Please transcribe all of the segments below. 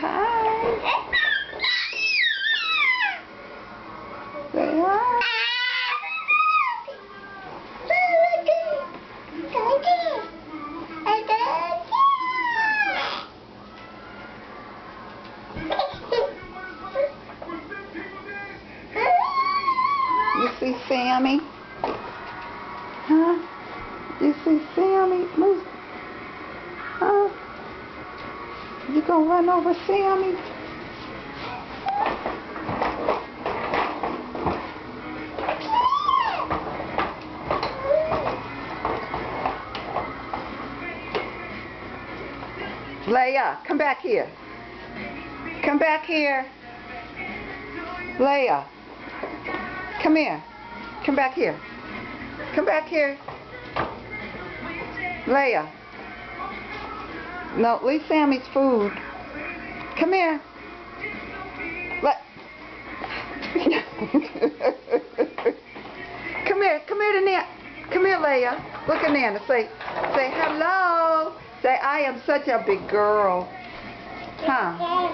hi. Say hi. You see Sammy? Huh? You see Sammy? Move. Huh? You gonna run over Sammy? Leia, come back here. Come back here. Leia, come here. Come back here. Come back here. Leia. No, leave Sammy's food. Come here. Come here. Come here to Nana. Come here, Leia. Look at Nana. Say hello. Say, I am such a big girl. Huh?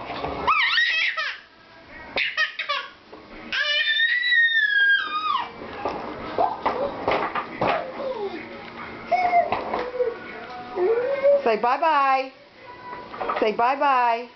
Say bye-bye. Say bye-bye.